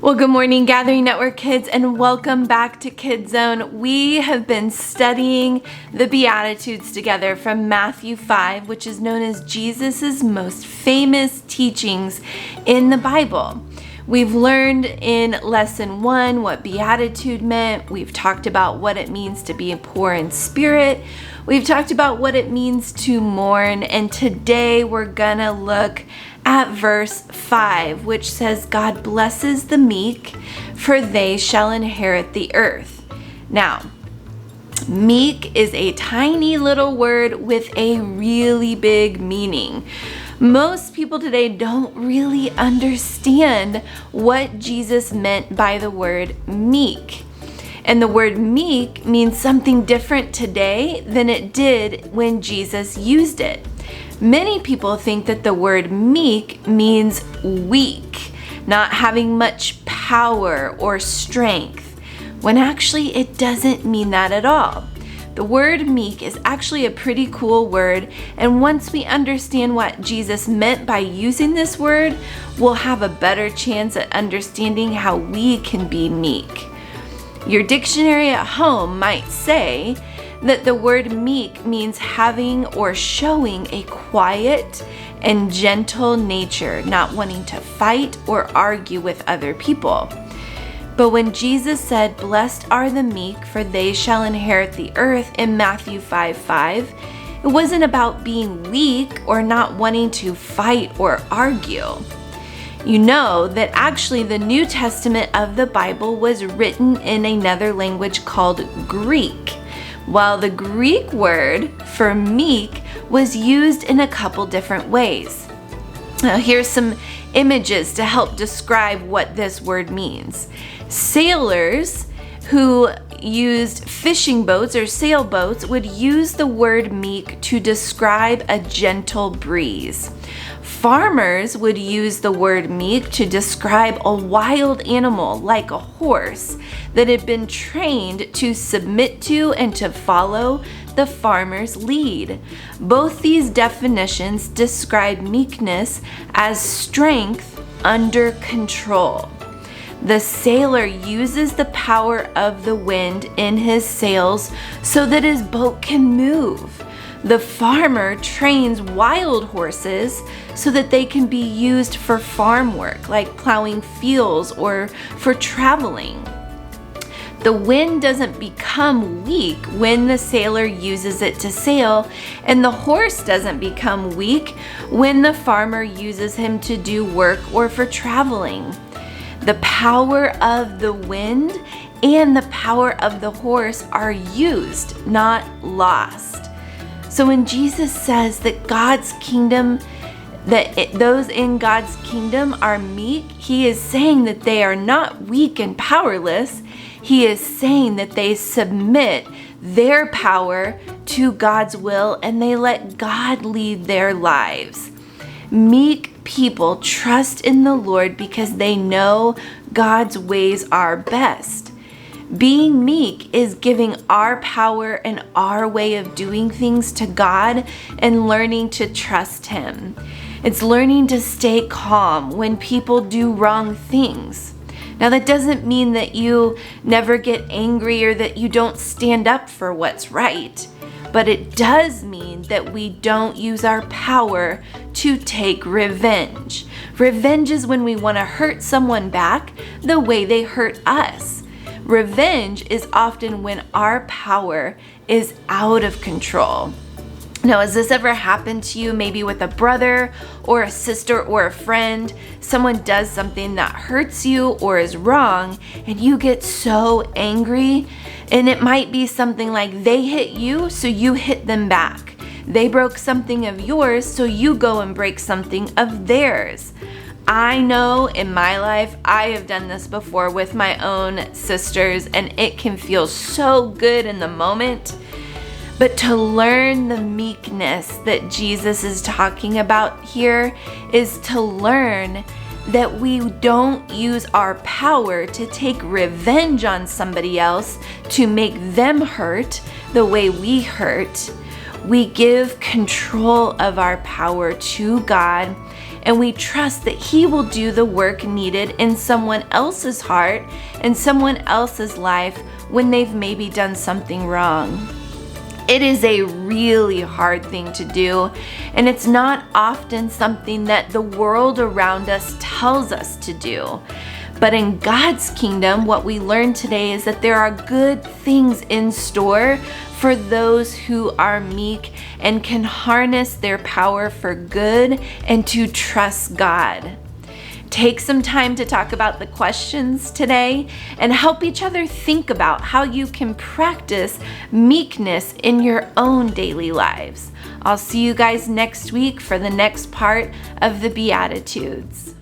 Well, good morning, Gathering Network kids, and welcome back to Kids Zone. We have been studying the Beatitudes together from Matthew 5, which is known as Jesus' most famous teachings in the Bible. We've learned in lesson 1 what beatitude meant. We've talked about what it means to be poor in spirit. We've talked about what it means to mourn, and today we're gonna look at verse 5, which says, God blesses the meek, for they shall inherit the earth. Now, meek is a tiny little word with a really big meaning. Most people today don't really understand what Jesus meant by the word meek. And the word meek means something different today than it did when Jesus used it. Many people think that the word meek means weak, not having much power or strength, when actually it doesn't mean that at all. The word meek is actually a pretty cool word, and once we understand what Jesus meant by using this word, we'll have a better chance at understanding how we can be meek. Your dictionary at home might say that the word meek means having or showing a quiet and gentle nature, not wanting to fight or argue with other people. But when Jesus said, "Blessed are the meek, for they shall inherit the earth," in Matthew 5:5, it wasn't about being weak or not wanting to fight or argue. You know that actually the New Testament of the Bible was written in another language called Greek, while the Greek word for meek was used in a couple different ways. Now here's some images to help describe what this word means. Sailors who used fishing boats or sailboats would use the word meek to describe a gentle breeze. Farmers would use the word meek to describe a wild animal like a horse that had been trained to submit to and to follow the farmer's lead. Both these definitions describe meekness as strength under control. The sailor uses the power of the wind in his sails so that his boat can move. The farmer trains wild horses so that they can be used for farm work, like plowing fields or for traveling. The wind doesn't become weak when the sailor uses it to sail, and the horse doesn't become weak when the farmer uses him to do work or for traveling. The power of the wind and the power of the horse are used, not lost. So when Jesus says that God's kingdom, those in God's kingdom are meek, he is saying that they are not weak and powerless. He is saying that they submit their power to God's will and they let God lead their lives. Meek people trust in the Lord because they know God's ways are best. Being meek is giving our power and our way of doing things to God and learning to trust Him. It's learning to stay calm when people do wrong things. Now, that doesn't mean that you never get angry or that you don't stand up for what's right, but it does mean that we don't use our power to take revenge. Revenge is when we want to hurt someone back the way they hurt us. Revenge is often when our power is out of control. Now, has this ever happened to you, maybe with a brother or a sister or a friend? Someone does something that hurts you or is wrong, and you get so angry, and it might be something like they hit you, so you hit them back. They broke something of yours, so you go and break something of theirs. I know in my life, I have done this before with my own sisters, and it can feel so good in the moment. But to learn the meekness that Jesus is talking about here is to learn that we don't use our power to take revenge on somebody else to make them hurt the way we hurt. We give control of our power to God, and we trust that He will do the work needed in someone else's heart and someone else's life when they've maybe done something wrong. It is a really hard thing to do, and it's not often something that the world around us tells us to do. But in God's kingdom, what we learned today is that there are good things in store for those who are meek and can harness their power for good and to trust God. Take some time to talk about the questions today and help each other think about how you can practice meekness in your own daily lives. I'll see you guys next week for the next part of the Beatitudes.